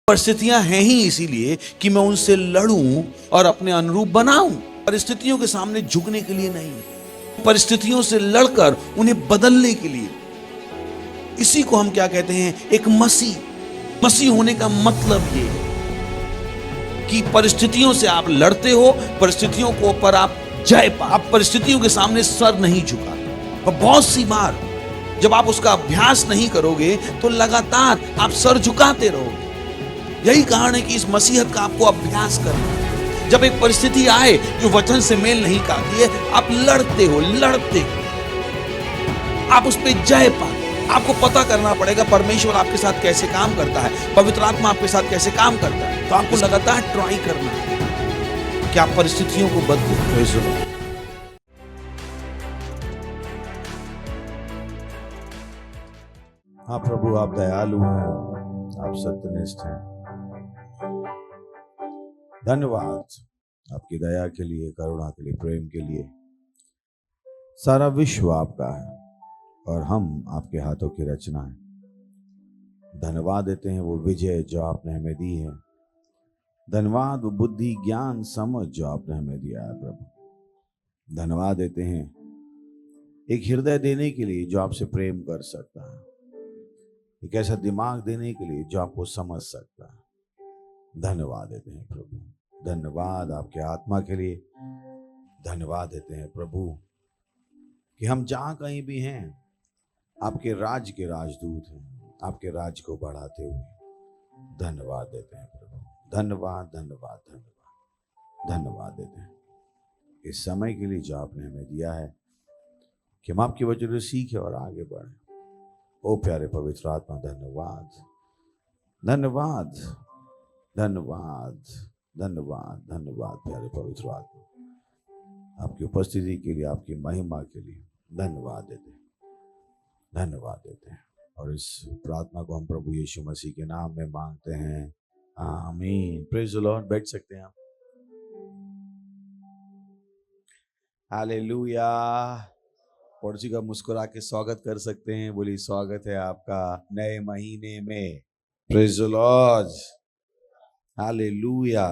परिस्थितियां हैं ही इसीलिए कि मैं उनसे लड़ूं और अपने अनुरूप बनाऊं। परिस्थितियों के सामने झुकने के लिए नहीं, परिस्थितियों से लड़कर उन्हें बदलने के लिए। इसी को हम क्या कहते हैं? एक मसीह होने का मतलब ये है कि परिस्थितियों से आप लड़ते हो, परिस्थितियों को पर आप जय पा, आप परिस्थितियों के सामने सर नहीं झुकाते। और बहुत सी बार जब आप उसका अभ्यास नहीं करोगे तो लगातार आप सर झुकाते रहोगे। यही कारण है कि इस मसीहत का आपको अभ्यास करना है। जब एक परिस्थिति आए जो वचन से मेल नहीं खाती है, आप लड़ते हो, आप उस पर जय पाते। आपको पता करना पड़ेगा परमेश्वर आपके साथ कैसे काम करता है, पवित्र आत्मा आपके साथ कैसे काम करता है। तो आपको लगातार ट्राई करना है कि आप परिस्थितियों को बदलो। हाँ प्रभु, आप दयालु हैं, आप सत्यनिष्ठ हैं। धन्यवाद आपकी दया के लिए, करुणा के लिए, प्रेम के लिए। सारा विश्व आपका है और हम आपके हाथों की रचना है। धन्यवाद देते हैं वो विजय जो आपने हमें दी है। धन्यवाद वो बुद्धि, ज्ञान, समझ जो आपने हमें दिया है प्रभु। धन्यवाद देते हैं एक हृदय देने के लिए जो आपसे प्रेम कर सकता है, एक ऐसा दिमाग देने के लिए जो आपको समझ सकता है। धन्यवाद देते हैं प्रभु। धन्यवाद आपके आत्मा के लिए। धन्यवाद देते हैं प्रभु कि हम जहां कहीं भी हैं आपके राज के राजदूत हैं, आपके राज को बढ़ाते हुए। धन्यवाद देते हैं प्रभु। धन्यवाद धन्यवाद धन्यवाद धन्यवाद देते हैं इस समय के लिए जो आपने हमें दिया है कि हम आपकी वजह से सीखें और आगे बढ़ें। ओ प्यारे पवित्र आत्मा, धन्यवाद धन्यवाद धन्यवाद धन्यवाद धन्यवाद प्यारे पवित्र आत्मा, आपकी उपस्थिति के लिए, आपकी महिमा के लिए धन्यवाद देते हैं, धन्यवाद देते हैं। और इस प्रार्थना को हम प्रभु यीशु मसीह के नाम में मांगते हैं, आमीन। Praise the Lord. बैठ सकते हैं आप। हालेलुया। पड़ोसी का मुस्कुरा के स्वागत कर सकते हैं। बोलिए, स्वागत है आपका नए महीने में। Praise the Lord. हालेलुया।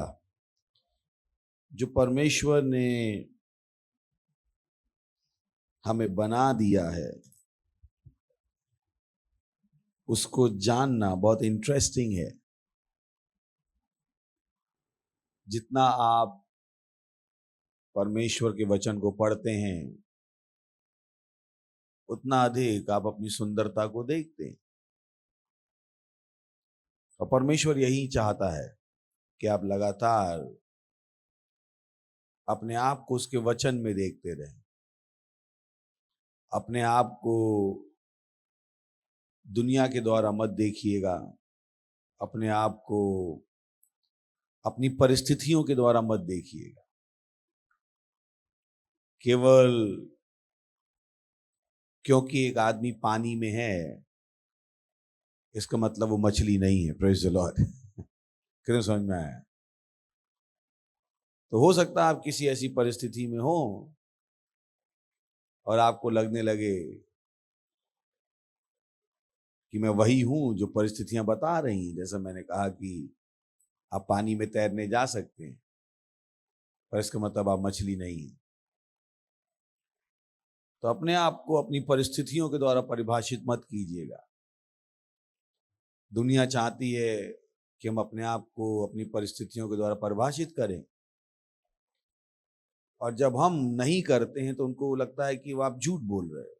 जो परमेश्वर ने हमें बना दिया है उसको जानना बहुत इंटरेस्टिंग है। जितना आप परमेश्वर के वचन को पढ़ते हैं उतना अधिक आप अपनी सुंदरता को देखते हैं। और परमेश्वर यही चाहता है कि आप लगातार अपने आप को उसके वचन में देखते रहें, अपने आप को दुनिया के द्वारा मत देखिएगा, अपने आप को अपनी परिस्थितियों के द्वारा मत देखिएगा। केवल क्योंकि एक आदमी पानी में है इसका मतलब वो मछली नहीं है। Praise the Lord. कितने समझ में आया? तो हो सकता है आप किसी ऐसी परिस्थिति में हो और आपको लगने लगे कि मैं वही हूं जो परिस्थितियां बता रही हैं। जैसा मैंने कहा कि आप पानी में तैरने जा सकते हैं पर इसका मतलब आप मछली नहीं हैं। तो अपने आप को अपनी परिस्थितियों के द्वारा परिभाषित मत कीजिएगा। दुनिया चाहती है कि हम अपने आप को अपनी परिस्थितियों के द्वारा परिभाषित करें, और जब हम नहीं करते हैं तो उनको लगता है कि वो आप झूठ बोल रहे हो।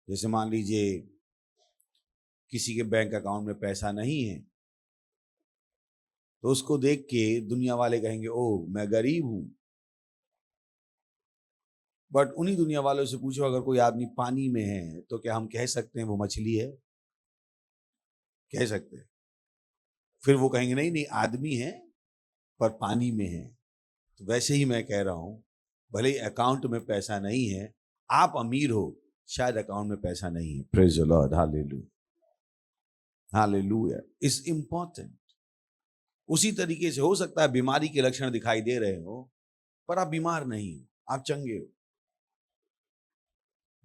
जैसे मान लीजिए किसी के बैंक अकाउंट में पैसा नहीं है तो उसको देख के दुनिया वाले कहेंगे, ओह मैं गरीब हूं। बट उन्हीं दुनिया वालों से पूछो, अगर कोई आदमी पानी में है तो क्या हम कह सकते हैं वो मछली है? कह सकते हैं? फिर वो कहेंगे नहीं नहीं, आदमी है पर पानी में है। तो वैसे ही मैं कह रहा हूं, भले ही अकाउंट में पैसा नहीं है, आप अमीर हो, शायद अकाउंट में पैसा नहीं है। Praise the Lord. Hallelujah. Hallelujah is important. उसी तरीके से हो सकता है बीमारी के लक्षण दिखाई दे रहे हो पर आप बीमार नहीं हो, आप चंगे हो।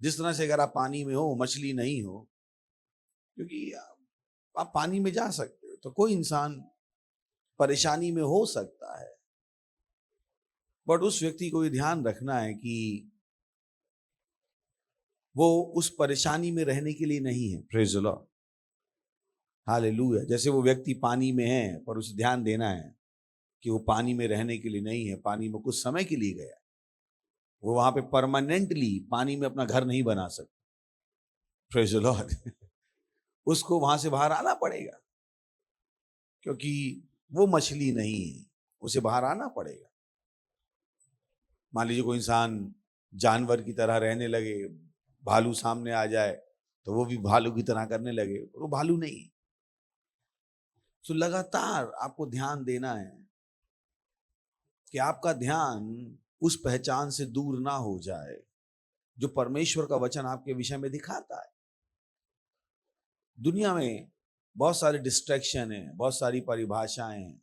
जिस तरह से अगर आप पानी में हो, मछली नहीं हो, क्योंकि आप पानी में जा सकते हो, तो कोई इंसान परेशानी में हो सकता है, बट उस व्यक्ति को ये ध्यान रखना है कि वो उस परेशानी में रहने के लिए नहीं है। Praise the Lord, hallelujah. जैसे वो व्यक्ति पानी में है, पर उसे ध्यान देना है कि वो पानी में रहने के लिए नहीं है, पानी में कुछ समय के लिए गया, वो वहां पे परमानेंटली पानी में अपना घर नहीं बना सकता। प्रेज द लॉर्ड, उसको वहां से बाहर आना पड़ेगा, क्योंकि वो मछली नहीं है, उसे बाहर आना पड़ेगा। मान लीजिए कोई इंसान जानवर की तरह रहने लगे, भालू सामने आ जाए तो वो भी भालू की तरह करने लगे, वो भालू नहीं। तो लगातार आपको ध्यान देना है कि आपका ध्यान उस पहचान से दूर ना हो जाए जो परमेश्वर का वचन आपके विषय में दिखाता है। दुनिया में बहुत सारे डिस्ट्रैक्शन है, बहुत सारी परिभाषाएं हैं,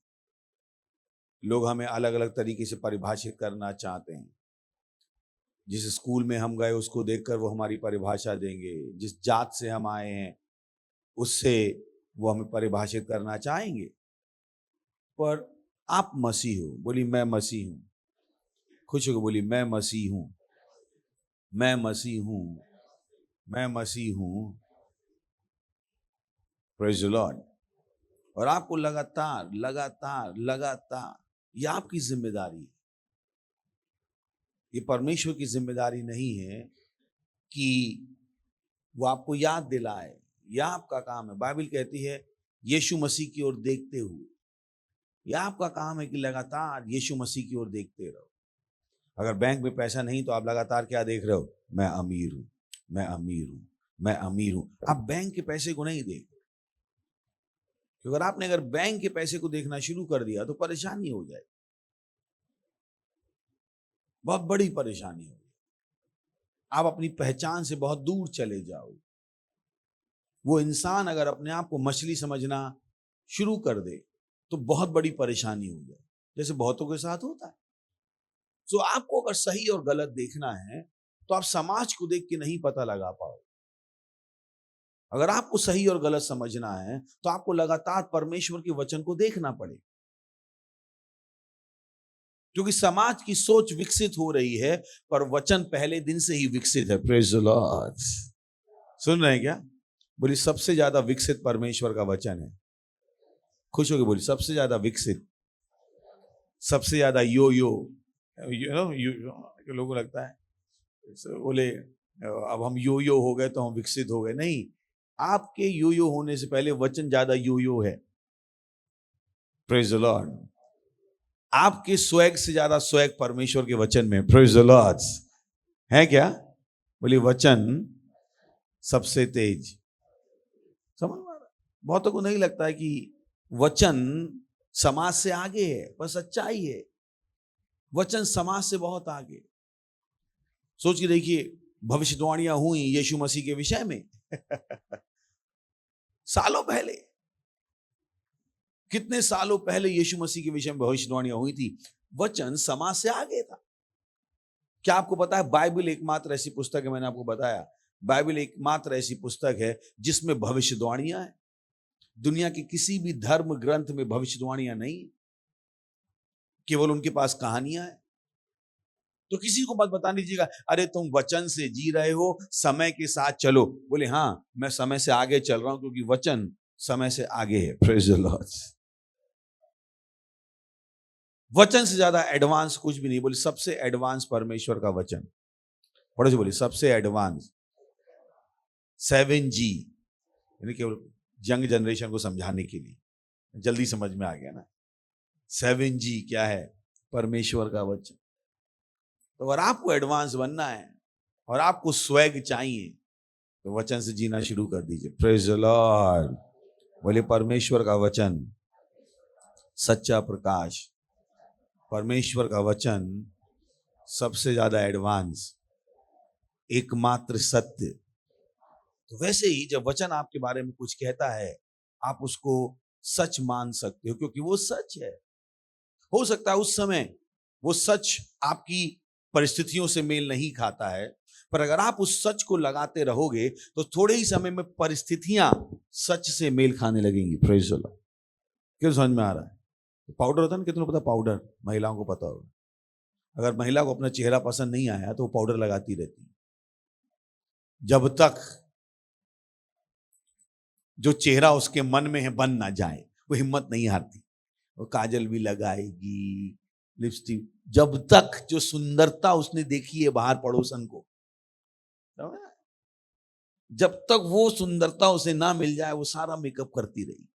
लोग हमें अलग अलग तरीके से परिभाषित करना चाहते हैं। जिस स्कूल में हम गए उसको देखकर वो हमारी परिभाषा देंगे, जिस जात से हम आए हैं उससे वो हमें परिभाषित करना चाहेंगे। पर आप मसीह हो, बोली मैं मसीह हूं। खुश होकर बोली मैं मसीह हूं, मैं मसीह हूं, मैं मसीह हूं। Praise the Lord. और आपको लगातार लगातार लगातार, ये आपकी जिम्मेदारी है, ये परमेश्वर की जिम्मेदारी नहीं है कि वो आपको याद दिलाए, यह आपका काम है। बाइबल कहती है यीशु मसीह की ओर देखते हुए, यह आपका काम है कि लगातार यीशु मसीह की ओर देखते रहो। अगर बैंक में पैसा नहीं तो आप लगातार क्या देख रहे हो? मैं अमीर हूं, मैं अमीर हूं, मैं अमीर हूं। आप बैंक के पैसे को नहीं देख, क्योंकि अगर बैंक के पैसे को देखना शुरू कर दिया तो परेशानी हो जाएगी, बहुत बड़ी परेशानी होगी। आप अपनी पहचान से बहुत दूर चले जाओगे। वो इंसान अगर अपने आप को मछली समझना शुरू कर दे तो बहुत बड़ी परेशानी हो जाए, जैसे बहुतों के साथ होता है। तो आपको अगर सही और गलत देखना है तो आप समाज को देख के नहीं पता लगा पाओगे। अगर आपको सही और गलत समझना है तो आपको लगातार परमेश्वर के वचन को देखना पड़ेगा, क्योंकि समाज की सोच विकसित हो रही है पर वचन पहले दिन से ही विकसित है। Praise the Lord. सुन रहे हैं क्या? बोली सबसे ज्यादा विकसित परमेश्वर का वचन है। खुश होके बोली सबसे ज्यादा विकसित, सबसे ज्यादा यो यो लोगों को लगता है बोले अब हम यो यो हो गए तो हम विकसित हो गए। नहीं, आपके यो यो होने से पहले वचन ज्यादा यो यो है। Praise the Lord. आपके स्वैग से ज्यादा स्वैग परमेश्वर के वचन में। Praise the Lord. है क्या? बोली वचन सबसे तेज। समझ में आ रहा? बहुतों को नहीं लगता है कि वचन समाज से आगे है, पर सच्चाई है वचन समाज से बहुत आगे। सोच के देखिए, भविष्यवाणियां हुई यीशु मसीह के विषय में सालों पहले, कितने सालों पहले यीशु मसीह के विषय में भविष्यवाणियां हुई थी। वचन समाज से आगे था। क्या आपको पता है बाइबल एकमात्र ऐसी पुस्तक है, मैंने आपको बताया, बाइबल एकमात्र ऐसी पुस्तक है जिसमें भविष्यवाणियां है। दुनिया के किसी भी धर्म ग्रंथ में भविष्यवाणियां नहीं, केवल उनके पास कहानियां हैं। तो किसी को मत बता दीजिएगा अरे तुम वचन से जी रहे हो, समय के साथ चलो। बोले हाँ, मैं समय से आगे चल रहा हूं क्योंकि वचन समय से आगे है। Praise the Lord. वचन से ज्यादा एडवांस कुछ भी नहीं। बोले सबसे एडवांस परमेश्वर का वचन। पढ़ो जी, बोले सबसे एडवांस 7G, यानी केवल यंग जनरेशन को समझाने के लिए, जल्दी समझ में आ गया ना। 7G क्या है? परमेश्वर का वचन। तो अगर आपको एडवांस बनना है और आपको स्वैग चाहिए तो वचन से जीना शुरू कर दीजिए। Praise the Lord. बोले परमेश्वर का वचन सच्चा प्रकाश, परमेश्वर का वचन सबसे ज्यादा एडवांस, एकमात्र सत्य। तो वैसे ही जब वचन आपके बारे में कुछ कहता है आप उसको सच मान सकते हो, क्योंकि वो सच है। हो सकता है उस समय वो सच आपकी परिस्थितियों से मेल नहीं खाता है, पर अगर आप उस सच को लगाते रहोगे तो थोड़े ही समय में परिस्थितियां सच से मेल खाने लगेंगी। Praise the Lord. क्यों समझ में आ रहा है? पाउडर होता है ना, कितनों पता पाउडर, महिलाओं को पता होगा। अगर महिला को अपना चेहरा पसंद नहीं आया तो वो पाउडर लगाती रहती है, जब तक जो चेहरा उसके मन में है बन ना जाए, वो हिम्मत नहीं हारती। वो काजल भी लगाएगी, लिपस्टिक, जब तक जो सुंदरता उसने देखी है बाहर पड़ोसन को, जब तक वो सुंदरता उसे ना मिल जाए वो सारा मेकअप करती रही।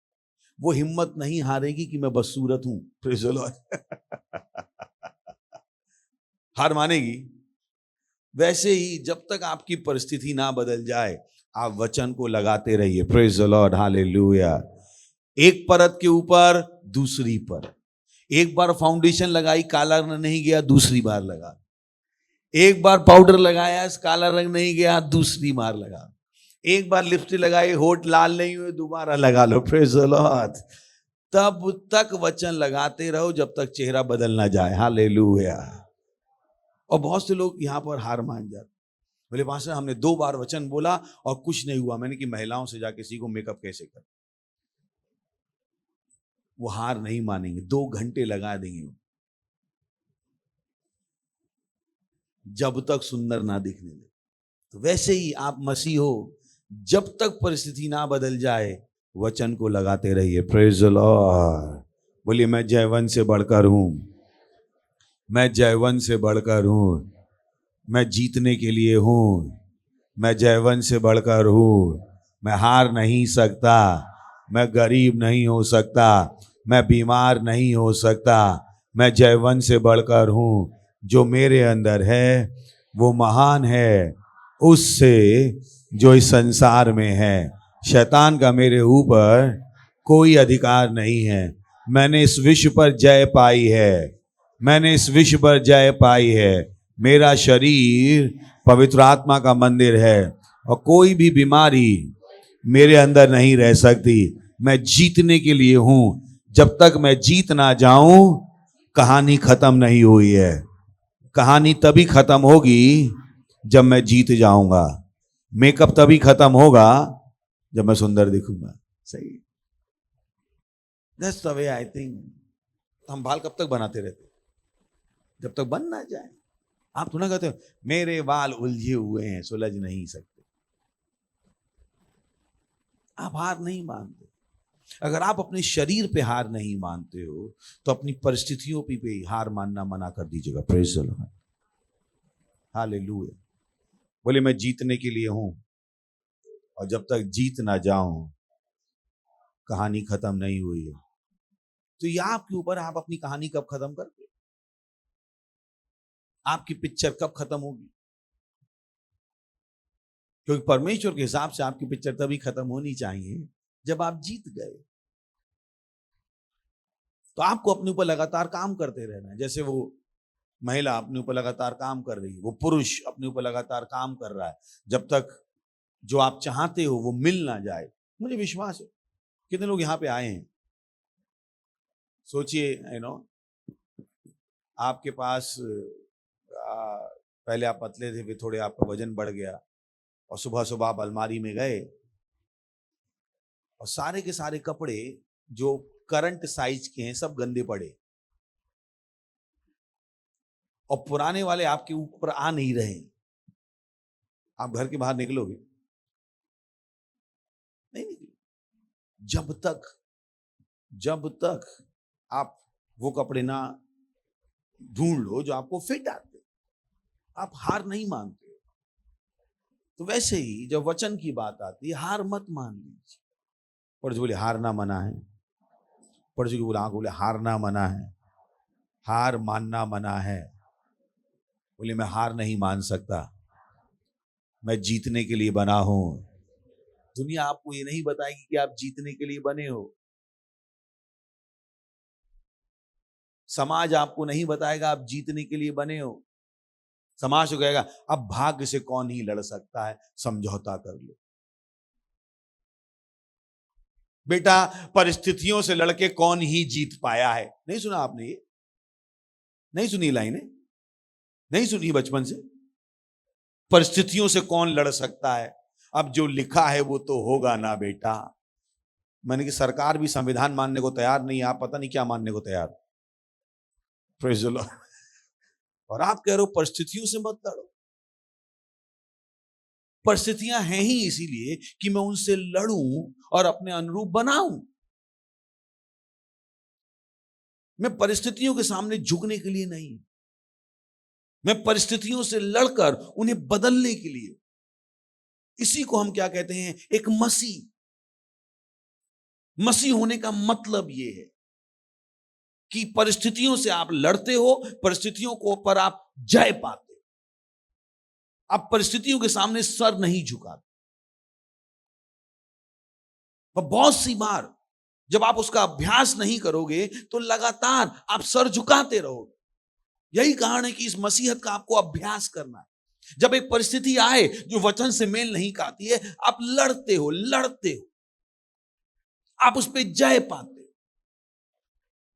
वो हिम्मत नहीं हारेगी कि मैं बदसूरत हूं। Praise the Lord. हार मानेगी। वैसे ही जब तक आपकी परिस्थिति ना बदल जाए, आप वचन को लगाते रहिए। Praise the Lord, hallelujah. एक परत के ऊपर दूसरी परत। एक बार फाउंडेशन लगाई, काला रंग नहीं गया, दूसरी बार लगा। एक बार पाउडर लगाया, काला रंग नहीं गया, दूसरी बार लगा। एक बार लिपस्टिक लगाई, होठ लाल नहीं हुए, दोबारा लगा लो। Praise the Lord. तब तक वचन लगाते रहो जब तक चेहरा बदल ना जाए। हालेलुया। और बहुत से लोग यहां पर हार मान जाते, बोले पास्टर हमने 2 बार वचन बोला और कुछ नहीं हुआ। मैंने कि महिलाओं से जाके सीखो मेकअप कैसे कर। वो हार नहीं मानेंगे, 2 घंटे लगा देंगे जब तक सुंदर ना दिखने लगे। तो वैसे ही आप मसीह हो, जब तक परिस्थिति ना बदल जाए वचन को लगाते रहिए। Praise the Lord. बोलिए मैं जयवंत से बढ़कर हूं, मैं जयवंत से बढ़कर हूं, मैं जीतने के लिए हूं, मैं जयवंत से बढ़कर हूं, मैं हार नहीं सकता, मैं गरीब नहीं हो सकता, मैं बीमार नहीं हो सकता, मैं जयवंत से बढ़कर हूं। जो मेरे अंदर है वो महान है उससे जो इस संसार में है। शैतान का मेरे ऊपर कोई अधिकार नहीं है। मैंने इस विश्व पर जय पाई है, मैंने इस विश्व पर जय पाई है। मेरा शरीर पवित्र आत्मा का मंदिर है और कोई भी बीमारी मेरे अंदर नहीं रह सकती। मैं जीतने के लिए हूं। जब तक मैं जीत ना जाऊं कहानी खत्म नहीं हुई है। कहानी तभी खत्म होगी जब मैं जीत जाऊंगा। मेकअप तभी खत्म होगा जब मैं सुंदर दिखूंगा। सही, that's the way I think. हम बाल कब तक बनाते रहते? जब तक बन ना जाए। आप थोड़ा कहते हो मेरे बाल उलझे हुए हैं, सुलझ नहीं सकते। आप हार नहीं मानते। अगर आप अपने शरीर पे हार नहीं मानते हो तो अपनी परिस्थितियों पे हार मानना मना कर दीजिएगा। Praise the Lord, hallelujah. बोले मैं जीतने के लिए हूं और जब तक जीत ना जाऊं कहानी खत्म नहीं हुई है। तो ये आपके ऊपर, आप अपनी कहानी कब खत्म करते, आपकी पिक्चर कब खत्म होगी? क्योंकि परमेश्वर के हिसाब से आपकी पिक्चर तभी खत्म होनी चाहिए जब आप जीत गए। तो आपको अपने ऊपर लगातार काम करते रहना है। जैसे वो महिला अपने ऊपर लगातार काम कर रही है, वो पुरुष अपने ऊपर लगातार काम कर रहा है, जब तक जो आप चाहते हो वो मिल ना जाए। मुझे विश्वास है कितने लोग यहाँ पे आए हैं। सोचिए, आपके पास पहले आप पतले थे, फिर थोड़े आपका वजन बढ़ गया और सुबह सुबह आप अलमारी में गए और सारे के सारे कपड़े जो करंट साइज के हैं सब गंदे पड़े और पुराने वाले आपके ऊपर आ नहीं रहे। आप घर के बाहर निकलोगे नहीं निकले जब तक आप वो कपड़े ना ढूंढ लो जो आपको फिट आते। आप हार नहीं मानते। तो वैसे ही जब वचन की बात आती है, हार मत मान लीजिए। पढ़ बोले हारना मना है। पढ़ जो बोले बोले हारना मना है, हार मानना मना है। बोले मैं हार नहीं मान सकता, मैं जीतने के लिए बना हूं। दुनिया आपको ये नहीं बताएगी कि आप जीतने के लिए बने हो। समाज आपको नहीं बताएगा आप जीतने के लिए बने हो। समाज तो कहेगा अब भाग्य से कौन ही लड़ सकता है, समझौता कर लो। बेटा परिस्थितियों से लड़के कौन ही जीत पाया है। नहीं सुना आपने ये? नहीं सुनी लाइनें? नहीं सुनी बचपन से? परिस्थितियों से कौन लड़ सकता है? अब जो लिखा है वो तो होगा ना बेटा। मैंने कि सरकार भी संविधान मानने को तैयार नहीं है, आप पता नहीं क्या मानने को तैयार। Praise the Lord. और आप कह रहे हो परिस्थितियों से मत लड़ो। परिस्थितियां हैं ही इसीलिए कि मैं उनसे लड़ूं और अपने अनुरूप बनाऊं। मैं परिस्थितियों के सामने झुकने के लिए नहीं, मैं परिस्थितियों से लड़कर उन्हें बदलने के लिए। इसी को हम क्या कहते हैं? एक मसीह। मसीह होने का मतलब यह है कि परिस्थितियों से आप लड़ते हो, परिस्थितियों को पर आप जय पाते हो, आप परिस्थितियों के सामने सर नहीं झुकाते। और बहुत सी बार जब आप उसका अभ्यास नहीं करोगे तो लगातार आप सर झुकाते रहोगे। यही कारण है कि इस मसीहत का आपको अभ्यास करना है। जब एक परिस्थिति आए जो वचन से मेल नहीं खाती है, आप लड़ते हो, आप उस पर जय पाते हो।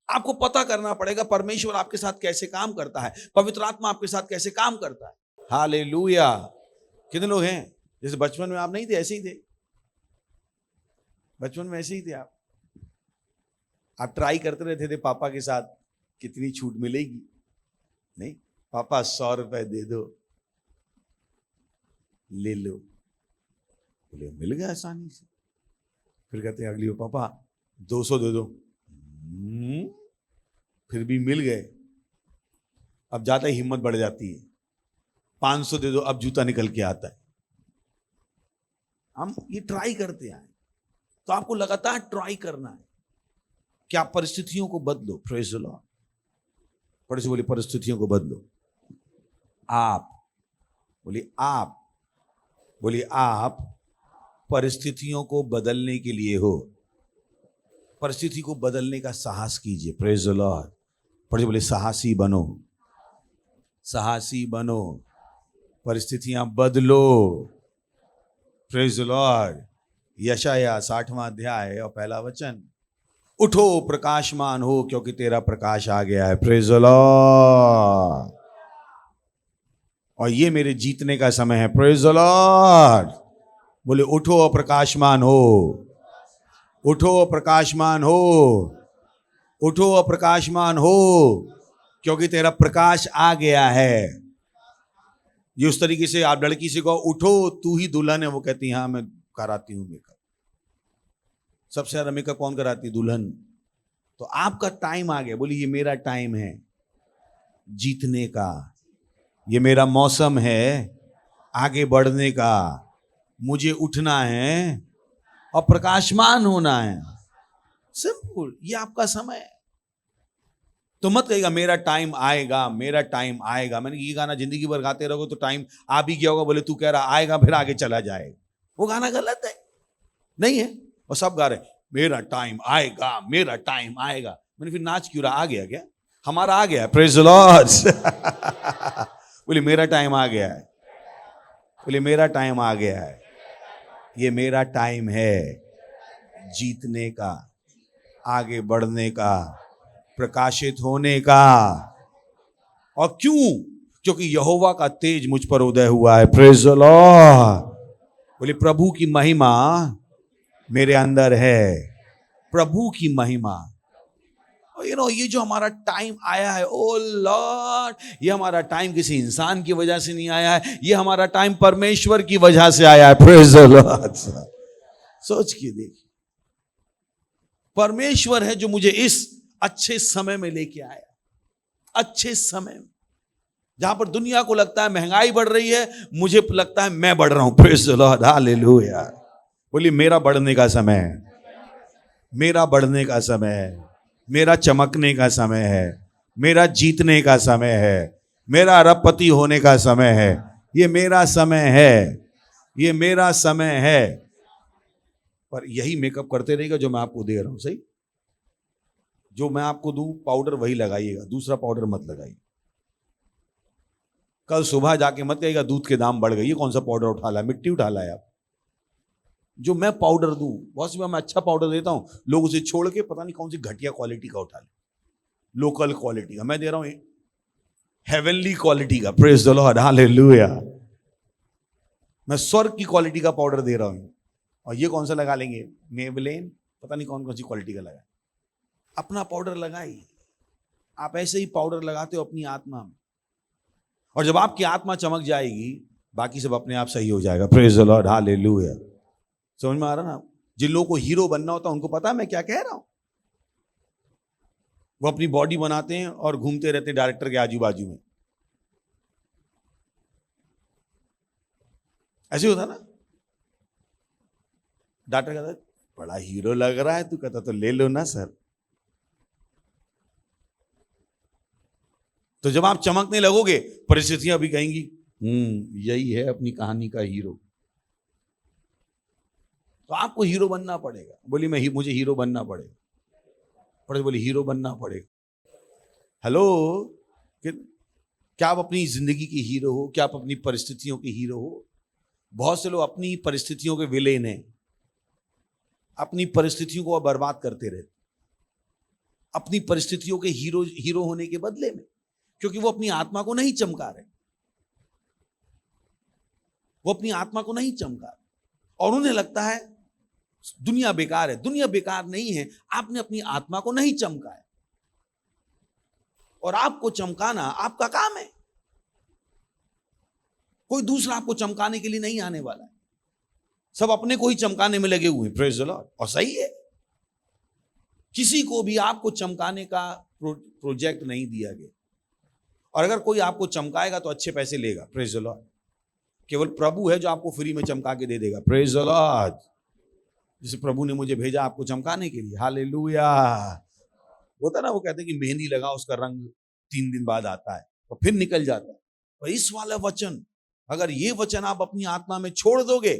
आपको पता करना पड़ेगा परमेश्वर आपके साथ कैसे काम करता है, पवित्र आत्मा आपके साथ कैसे काम करता है। हालेलुया। कितने लोग हैं जैसे बचपन में आप नहीं थे, ऐसे ही थे, बचपन में ऐसे ही थे आप ट्राई करते रहते थे पापा के साथ, कितनी छूट मिलेगी। नहीं, पापा 100 रुपए दे दो, ले लो, बोले मिल गया आसानी से। फिर कहते हैं अगली बार पापा 200 दे दो, फिर भी मिल गए। अब ज्यादा हिम्मत बढ़ जाती है, 500 दे दो, अब जूता निकल के आता है। हम ये ट्राई करते हैं, तो आपको लगातार ट्राई करना है कि आप परिस्थितियों को बदलो। Praise the Lord. पढ़े से बोलिए परिस्थितियों को बदलो। आप बोलिए, आप बोलिए, आप परिस्थितियों को बदलने के लिए हो। परिस्थिति को बदलने का साहस कीजिए। Praise the Lord. पढ़े बोलिए साहसी बनो, साहसी बनो, परिस्थितियां बदलो। Praise the Lord. यशाया 60वां अध्याय और 1 वचन, उठो प्रकाशमान हो क्योंकि तेरा प्रकाश आ गया है। Praise the Lord. और ये मेरे जीतने का समय है। Praise the Lord. बोले उठो और प्रकाशमान हो, उठो और प्रकाशमान हो, उठो और प्रकाशमान हो क्योंकि तेरा प्रकाश आ गया है। ये उस तरीके से आप लड़की से कहो उठो तू ही दुल्हन है, वो कहती है हाँ मैं कराती हूं मेकअप। सबसे ज्यादा मेकअप कौन कराती है? दुल्हन। तो आपका टाइम आ गया। बोलिए ये मेरा टाइम है जीतने का, ये मेरा मौसम है आगे बढ़ने का, मुझे उठना है और प्रकाशमान होना है। सिंपल, ये आपका समय है। तो मत कहिएगा मेरा टाइम आएगा, मेरा टाइम आएगा। मैंने ये गाना जिंदगी भर गाते रहोगे तो टाइम आ भी गया होगा। बोले तू कह रहा आएगा फिर आगे चला जाएगा, वो गाना गलत है, नहीं है। और सब गा रहे मेरा टाइम आएगा, मेरा टाइम आएगा। मैंने फिर नाच क्यों रहा? आ गया क्या? हमारा आ गया। Praise the Lord. बोले मेरा टाइम आ गया है, बोले मेरा टाइम आ गया है। ये मेरा टाइम है जीतने का, आगे बढ़ने का, प्रकाशित होने का। और क्यों? क्योंकि यहोवा का तेज मुझ पर उदय हुआ है। Praise the Lord. बोले प्रभु की महिमा मेरे अंदर है, प्रभु की महिमा। ये जो हमारा टाइम आया है, ओ लॉर्ड, ये हमारा टाइम किसी इंसान की वजह से नहीं आया है, ये हमारा टाइम परमेश्वर की वजह से आया है। Praise the Lord. सोच के देखिए, परमेश्वर है जो मुझे इस अच्छे समय में लेके आया। अच्छे समय में जहां पर दुनिया को लगता है महंगाई बढ़ रही है, मुझे लगता है मैं बढ़ रहा हूं। Praise the Lord. हालेलुया। बोलिए मेरा बढ़ने का समय है, मेरा बढ़ने का समय है, मेरा चमकने का समय है, मेरा जीतने का समय है, मेरा अरबपति होने का समय है। ये मेरा समय है, ये मेरा समय है। पर यही मेकअप करते रहेगा जो मैं आपको दे रहा हूं। सही, जो मैं आपको दूं पाउडर वही लगाइएगा, दूसरा पाउडर मत लगाइए। कल सुबह जाके मत कहिएगा दूध के दाम बढ़ गए, ये कौन सा पाउडर उठा ला, मिट्टी उठा ला आप। जो मैं पाउडर दूं, बहुत सी बार मैं अच्छा पाउडर देता हूं, लोग उसे छोड़ के पता नहीं कौन सी घटिया क्वालिटी का उठा ले। लोकल क्वालिटी का मैं दे रहा हूं, हेवनली क्वालिटी का। Praise the Lord. हालेलुया। मैं स्वर्ग की क्वालिटी का पाउडर दे रहा हूं। और ये कौन सा लगा लेंगे? मेबेलिन, पता नहीं कौन कौन सी क्वालिटी का लगाए, अपना पाउडर लगाइए। आप ऐसे ही पाउडर लगाते हो अपनी आत्मा में, और जब आपकी आत्मा चमक जाएगी बाकी सब अपने आप सही हो जाएगा। Praise the Lord, hallelujah. समझ में आ रहा ना? जिन लोगों को हीरो बनना होता है उनको पता है मैं क्या कह रहा हूं। वो अपनी बॉडी बनाते हैं और घूमते रहते हैं डायरेक्टर के आजू बाजू में। ऐसे होता ना, डॉक्टर कहता है बड़ा हीरो लग रहा है, तू कहता तो ले लो ना सर। तो जब आप चमकने लगोगे परिस्थितियां भी कहेंगी यही है अपनी कहानी का हीरो। तो आपको हीरो बनना पड़ेगा। बोली मुझे हीरो बनना पड़ेगा। बोली हीरो बनना पड़ेगा। हेलो, क्या आप अपनी जिंदगी के हीरो हो? क्या आप अपनी परिस्थितियों के हीरो हो? बहुत से लोग अपनी परिस्थितियों के विलेन हैं, अपनी परिस्थितियों को बर्बाद करते रहते, अपनी परिस्थितियों के हीरो होने के बदले में, क्योंकि वो अपनी आत्मा को नहीं चमका रहे। वो अपनी आत्मा को नहीं चमका रहे और उन्हें लगता है दुनिया बेकार है। दुनिया बेकार नहीं है, आपने अपनी आत्मा को नहीं चमका है, और आपको चमकाना आपका काम है। कोई दूसरा आपको चमकाने के लिए नहीं आने वाला है। सब अपने को ही चमकाने में लगे हुए हैं। Praise the Lord. और सही है, किसी को भी आपको चमकाने का प्रोजेक्ट नहीं दिया गया, और अगर कोई आपको चमकाएगा तो अच्छे पैसे लेगा। Praise the Lord. केवल प्रभु है जो आपको फ्री में चमका के दे देगा। Praise the Lord. जैसे प्रभु ने मुझे भेजा आपको चमकाने के लिए। हालेलुया। होता ना, वो कहते हैं कि मेहंदी लगाओ, उसका रंग 3 दिन बाद आता है और फिर निकल जाता है। और इस वाला वचन, अगर ये वचन आप अपनी आत्मा में छोड़ दोगे,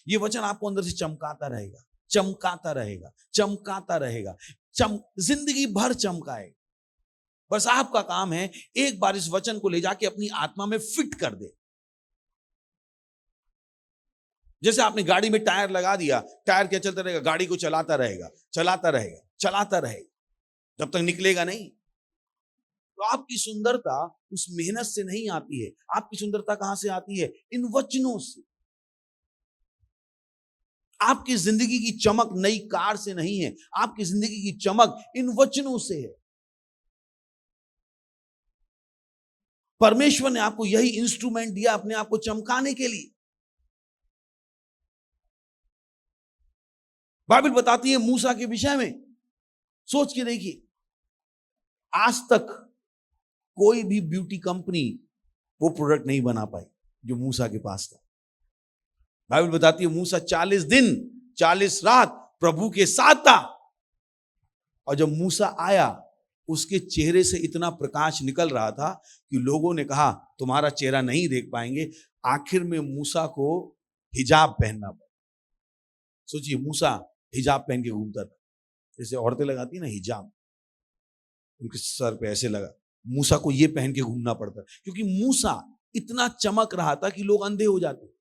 ये वचन आपको अंदर से चमकाता रहेगा, चमकाता रहेगा, चमकाता रहेगा, जिंदगी भर चमकाएगा। बस आपका काम है एक बार इस वचन को ले जाके अपनी आत्मा में फिट कर दे। जैसे आपने गाड़ी में टायर लगा दिया, टायर क्या चलता रहेगा? गाड़ी को चलाता रहेगा, चलाता रहेगा, चलाता रहेगा, जब तक निकलेगा नहीं। तो आपकी सुंदरता उस मेहनत से नहीं आती है। आपकी सुंदरता कहां से आती है? इन वचनों से। आपकी जिंदगी की चमक नई कार से नहीं है, आपकी जिंदगी की चमक इन वचनों से है। परमेश्वर ने आपको यही इंस्ट्रूमेंट दिया अपने आप को चमकाने के लिए। बाइबल बताती है मूसा के विषय में, सोच के देखिए, आज तक कोई भी ब्यूटी कंपनी वो प्रोडक्ट नहीं बना पाई जो मूसा के पास था। बाइबल बताती है मूसा 40 दिन 40 रात प्रभु के साथ था, और जब मूसा आया उसके चेहरे से इतना प्रकाश निकल रहा था कि लोगों ने कहा तुम्हारा चेहरा नहीं देख पाएंगे। आखिर में मूसा को हिजाब पहनना पड़ा। सोचिए, मूसा हिजाब पहन के घूमता था, जैसे औरतें लगाती है ना हिजाब, उनके सर पे ऐसे लगा। मूसा को ये पहन के घूमना पड़ता, क्योंकि मूसा इतना चमक रहा था कि लोग अंधे हो जाते।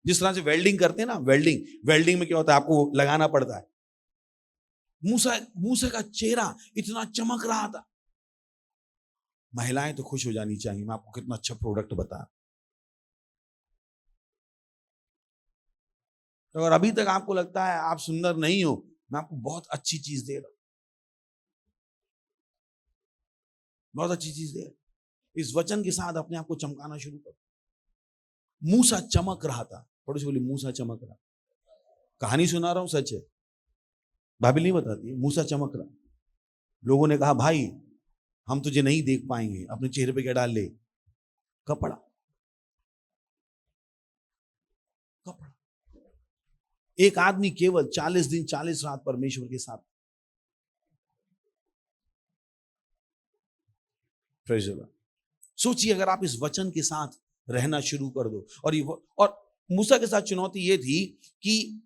जिस तरह से वेल्डिंग करते हैं ना, वेल्डिंग में क्या होता है, आपको लगाना पड़ता है। मूसा का चेहरा इतना चमक रहा था। महिलाएं तो खुश हो जानी चाहिए, मैं आपको कितना अच्छा प्रोडक्ट बता। तो अगर अभी तक आपको लगता है आप सुंदर नहीं हो, मैं आपको बहुत अच्छी चीज दे रहा हूं, बहुत अच्छी चीज दे रहा हूं। इस वचन के साथ अपने आप को चमकाना शुरू करो। मूसा चमक रहा था। थोड़ी सी बोली, मूसा चमक रहा। कहानी सुना रहा हूं, सच है, बाइबल नहीं बताती। मूसा चमक रहा। लोगों ने कहा भाई हम तुझे नहीं देख पाएंगे, अपने चेहरे पे क्या डाल ले? कपड़ा। कपड़ा। एक आदमी केवल 40 दिन 40 रात परमेश्वर के साथ। Praise the Lord. सोचिए, अगर आप इस वचन के साथ रहना शुरू कर दो। और मूसा के साथ चुनौती यह थी कि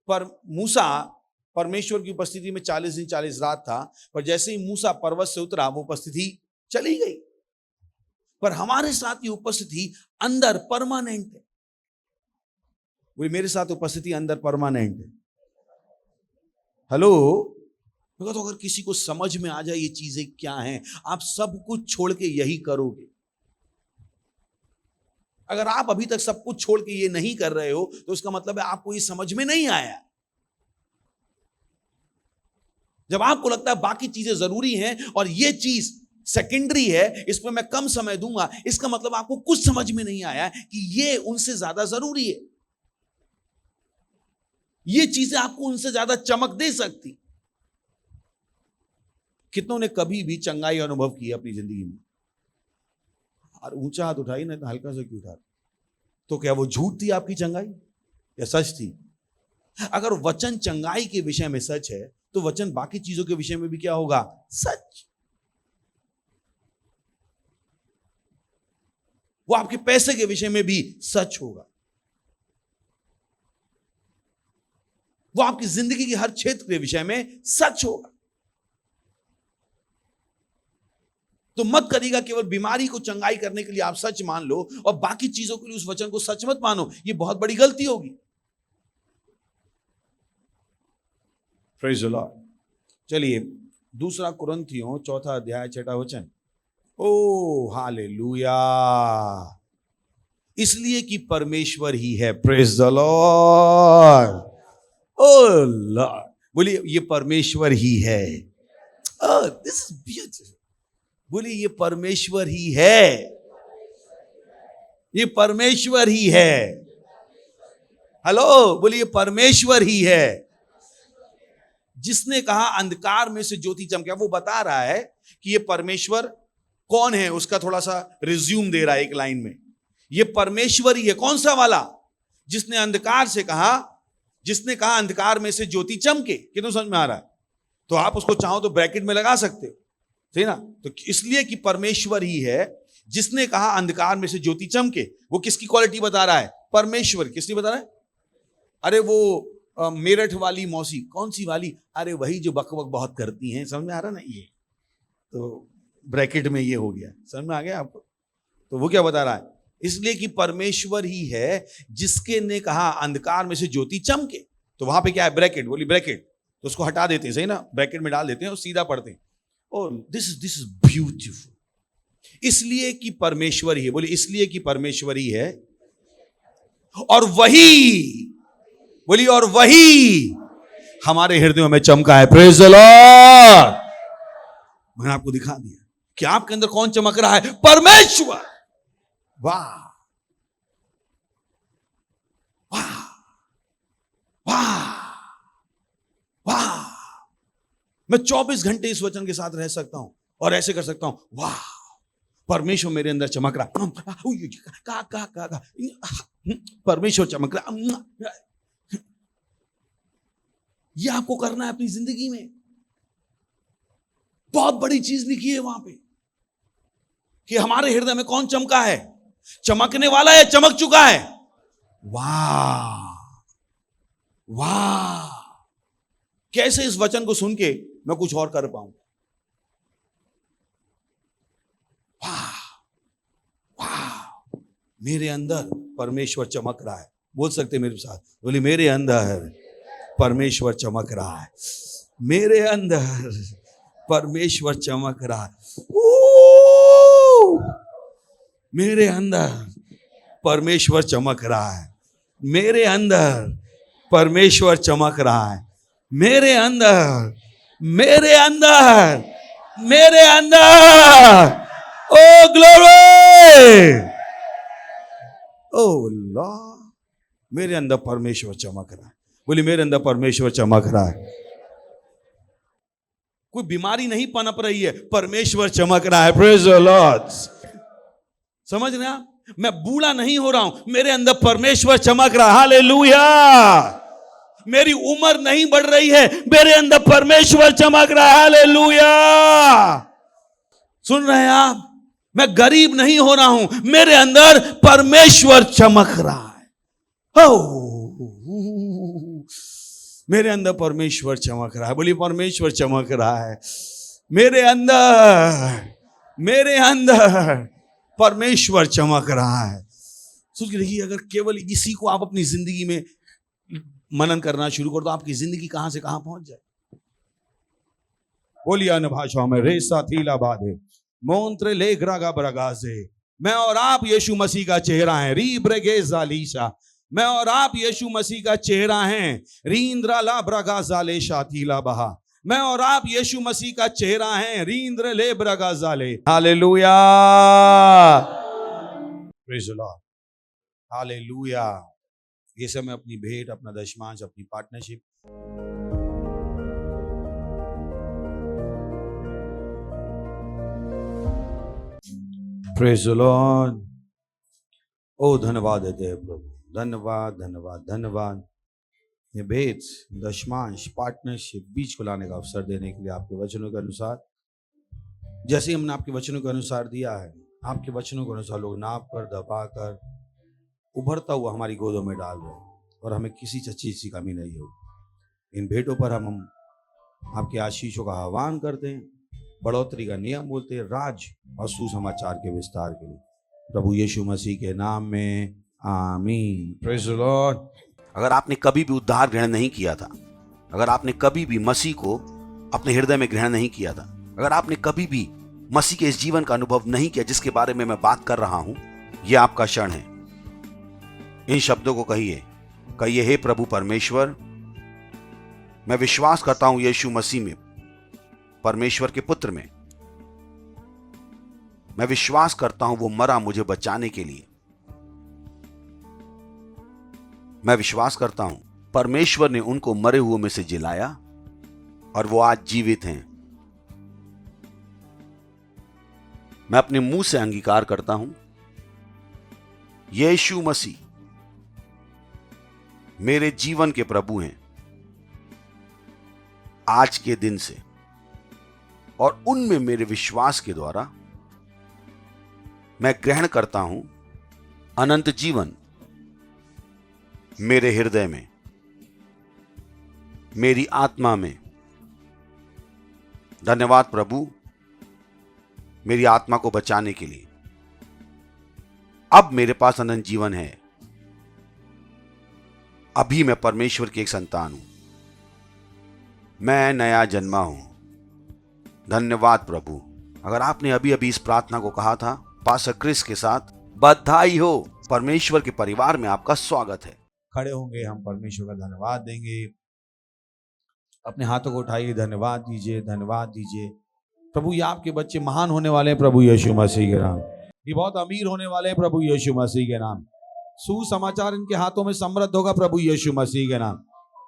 मूसा परमेश्वर की उपस्थिति में 40 दिन 40 रात था, पर जैसे ही मूसा पर्वत से उतरा वो उपस्थिति चली गई। पर हमारे साथ ये उपस्थिति अंदर परमानेंट है। वो मेरे साथ उपस्थिति अंदर परमानेंट है। हेलो, तो अगर किसी को समझ में आ जाए ये चीजें क्या हैं, आप सब कुछ छोड़ के यही करोगे। अगर आप अभी तक सब कुछ छोड़ के ये नहीं कर रहे हो तो उसका मतलब है आपको ये समझ में नहीं आया। जब आपको लगता है बाकी चीजें जरूरी हैं और ये चीज सेकेंडरी है, इस पर मैं कम समय दूंगा, इसका मतलब आपको कुछ समझ में नहीं आया कि ये उनसे ज्यादा जरूरी है। ये चीजें आपको उनसे ज्यादा चमक दे सकती। कितनों ने कभी भी चंगाई अनुभव की अपनी जिंदगी में? और ऊंचा हाथ उठाई ना, तो हल्का सा क्यों उठा? तो क्या वो झूठ थी आपकी चंगाई या सच थी? अगर वचन चंगाई के विषय में सच है तो वचन बाकी चीजों के विषय में भी क्या होगा? सच। वो आपके पैसे के विषय में भी सच होगा। वो आपकी जिंदगी के हर क्षेत्र के विषय में सच होगा। तो मत करिएगा केवल बीमारी को चंगाई करने के लिए आप सच मान लो और बाकी चीजों के लिए उस वचन को सच मत मानो। ये बहुत बड़ी गलती होगी। Praise the lord. चलिए दूसरा कुरिन्थियों 4 अध्याय 6 वचन। Oh hallelujah. इसलिए कि परमेश्वर ही है। Praise the Lord. Oh lord, बोलिए ये परमेश्वर ही है। This is beautiful. बोलिए ये परमेश्वर ही है। ये परमेश्वर ही है। हेलो, बोलिए परमेश्वर ही है। जिसने कहा अंधकार में से ज्योति चमके, वो बता रहा है कि ये परमेश्वर कौन है, उसका थोड़ा सा रिज्यूम दे रहा है एक लाइन में। ये परमेश्वर ही है। कौन सा वाला? जिसने अंधकार से कहा, जिसने कहा अंधकार में से ज्योति चमके। कितना समझ में आ रहा है? तो आप उसको चाहो तो ब्रैकेट में लगा सकते हो, सही ना? तो इसलिए कि परमेश्वर ही है जिसने कहा अंधकार में से ज्योति चमके। वो किसकी क्वालिटी बता रहा है? परमेश्वर। किसने बता रहा है? अरे वो मेरठ वाली मौसी। कौन सी वाली? अरे वही जो बकबक बहुत करती हैं। समझ में आ रहा ना? ये तो ब्रैकेट में ये हो गया। समझ में आ गया आपको? तो वो क्या बता रहा है? इसलिए कि परमेश्वर ही है जिसके ने कहा अंधकार में से ज्योति चमके। तो वहां पे क्या है? ब्रैकेट। बोली ब्रैकेट। तो उसको हटा देते हैं, सही ना? ब्रैकेट में डाल देते हैं और सीधा पढ़ते हैं। और दिस इज ब्यूटीफुल। इसलिए कि परमेश्वर ही है। बोली इसलिए कि परमेश्वर ही है और वही, बोली और वही हमारे हृदयों में चमका है। Praise the Lord. मैंने आपको दिखा दिया कि आपके अंदर कौन चमक रहा है? परमेश्वर। वाह वाह वाह वाह। मैं 24 घंटे इस वचन के साथ रह सकता हूं और ऐसे कर सकता हूं। वाह, परमेश्वर मेरे अंदर चमक रहा। परमेश्वर चमक रहा। ये आपको करना है अपनी जिंदगी में। बहुत बड़ी चीज लिखी है वहां पे कि हमारे हृदय में कौन चमका है? चमकने वाला है, चमक चुका है। वाह वाह। कैसे इस वचन को सुन के मैं कुछ और कर पाऊं? वाह वाह। मेरे अंदर परमेश्वर चमक रहा है। बोल सकते मेरे साथ? बोले मेरे अंदर परमेश्वर चमक रहा है। मेरे अंदर परमेश्वर चमक रहा है। मेरे अंदर परमेश्वर चमक रहा है। मेरे अंदर परमेश्वर चमक रहा है। मेरे अंदर, मेरे अंदर, मेरे अंदर। ओ ग्लोरी। ओ लॉर्ड, मेरे अंदर परमेश्वर चमक रहा है। बोली मेरे अंदर परमेश्वर चमक रहा है। कोई बीमारी नहीं पनप रही है, परमेश्वर चमक रहा है। Praise the Lord. समझ रहे हैं? मैं बूढ़ा नहीं हो रहा हूं, मेरे अंदर परमेश्वर चमक रहा है। हालेलुया। मेरी उम्र नहीं बढ़ रही है, मेरे अंदर परमेश्वर चमक रहा है। हालेलुया। सुन रहे हैं आप? मैं गरीब नहीं हो रहा हूं, मेरे अंदर परमेश्वर चमक रहा है। मेरे अंदर परमेश्वर चमक रहा है। बोलिए परमेश्वर चमक रहा है मेरे अंदर। मेरे अंदर परमेश्वर चमक रहा है। सोच के देखिए, अगर केवल इसी को आप अपनी जिंदगी में मनन करना शुरू कर दो, आपकी जिंदगी कहां से कहां पहुंच जाए। बोलिए अन्य भाषाओं में। रेसा थीला बाधे मोन्त्रे ले ग्रागा ब्रगाजे। मैं और आप यीशु मसीह का चेहरा है। री ब्रेगे जालीशा। मैं और आप यीशु मसीह का चेहरा हैं। रींद्रा ला ब्रगा जाले शातीला बहा। मैं और आप यीशु मसीह का चेहरा हैं। रींद्र ले ब्रगाजाले। Hallelujah, praise the Lord, hallelujah. ये समय अपनी भेंट, अपना दशमांश, अपनी पार्टनरशिप प्रेज़ द लॉर्ड। ओ धन्यवाद देते हैं प्रभु, धन्यवाद धन्यवाद धन्यवाद। ये भेंट, दशमांश, पार्टनरशिप, बीच को लाने का अवसर देने के लिए आपके वचनों के अनुसार, जैसे हमने आपके वचनों के अनुसार दिया है, आपके वचनों के अनुसार लोग नाप कर, दबा कर, उभरता हुआ हमारी गोदों में डाल रहे हैं और हमें किसी चीज की कमी नहीं होगी। इन भेंटों पर हम आपके आशीषों का आह्वान करते हैं, बढ़ोतरी का नियम बोलते हैं, राज और सुसमाचार के विस्तार के लिए प्रभु यीशु मसीह के नाम में आमीन। Praise the Lord. अगर आपने कभी भी उद्धार ग्रहण नहीं किया था, अगर आपने कभी भी मसीह को अपने हृदय में ग्रहण नहीं किया था, अगर आपने कभी भी मसीह के इस जीवन का अनुभव नहीं किया जिसके बारे में मैं बात कर रहा हूं, यह आपका क्षण है। इन शब्दों को कहिए, कहिए, हे प्रभु परमेश्वर, मैं विश्वास करता हूं यीशु मसीह में, परमेश्वर के पुत्र में। मैं विश्वास करता हूं वो मरा मुझे बचाने के लिए। मैं विश्वास करता हूं परमेश्वर ने उनको मरे हुओं में से जिलाया और वो आज जीवित हैं। मैं अपने मुंह से अंगीकार करता हूं यीशु मसीह मेरे जीवन के प्रभु हैं आज के दिन से, और उनमें मेरे विश्वास के द्वारा मैं ग्रहण करता हूं अनंत जीवन मेरे हृदय में, मेरी आत्मा में। धन्यवाद प्रभु मेरी आत्मा को बचाने के लिए। अब मेरे पास अनंत जीवन है। अभी मैं परमेश्वर की एक संतान हूं, मैं नया जन्मा हूं। धन्यवाद प्रभु। अगर आपने अभी अभी इस प्रार्थना को कहा था पास्टर क्रिस के साथ, बधाई हो, परमेश्वर के परिवार में आपका स्वागत है। खड़े होंगे, हम परमेश्वर का धन्यवाद देंगे। अपने हाथों को उठाइए, धन्यवाद दीजिए, धन्यवाद दीजिए। प्रभु ये आपके बच्चे महान होने वाले हैं प्रभु यीशु मसीह के नाम। ये बहुत अमीर होने वाले हैं प्रभु यीशु मसीह के नाम। सुसमाचार इनके हाथों में समृद्ध होगा प्रभु यीशु मसीह के नाम।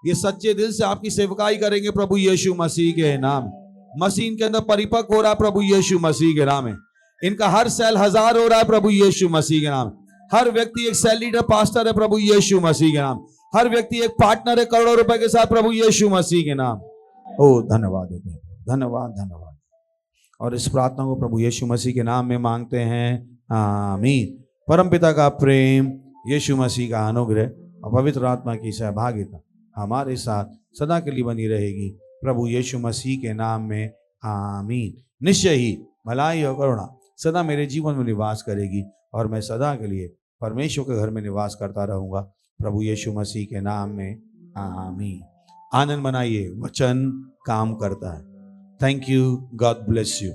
ये सच्चे दिल से आपकी सेवकाई करेंगे प्रभु यीशु मसीह के नाम। मसीह इनके अंदर परिपक्व हो रहा है प्रभु यीशु मसीह के नाम है। इनका हर सेल 1000 हो रहा है प्रभु यीशु मसीह के नाम। हर व्यक्ति एक सेल लीडर पास्टर है प्रभु यीशु मसीह के नाम। हर व्यक्ति एक पार्टनर है करोड़ों रुपए के साथ प्रभु यीशु मसीह के नाम। ओ धन्यवाद देते हैं, धन्यवाद धन्यवाद। और इस प्रार्थना को प्रभु यीशु मसीह के नाम में मांगते हैं, आमीन। परमपिता का प्रेम, यीशु मसीह का अनुग्रह और पवित्र आत्मा की सहभागिता हमारे साथ सदा के लिए बनी रहेगी प्रभु यीशु मसीह के नाम में, आमीन। निश्चय ही भलाई और करुणा सदा मेरे जीवन में निवास करेगी और मैं सदा के लिए परमेश्वर के घर में निवास करता रहूंगा प्रभु यीशु मसीह के नाम में, आमीन। आनंद मनाइए, वचन काम करता है। Thank you, God bless you.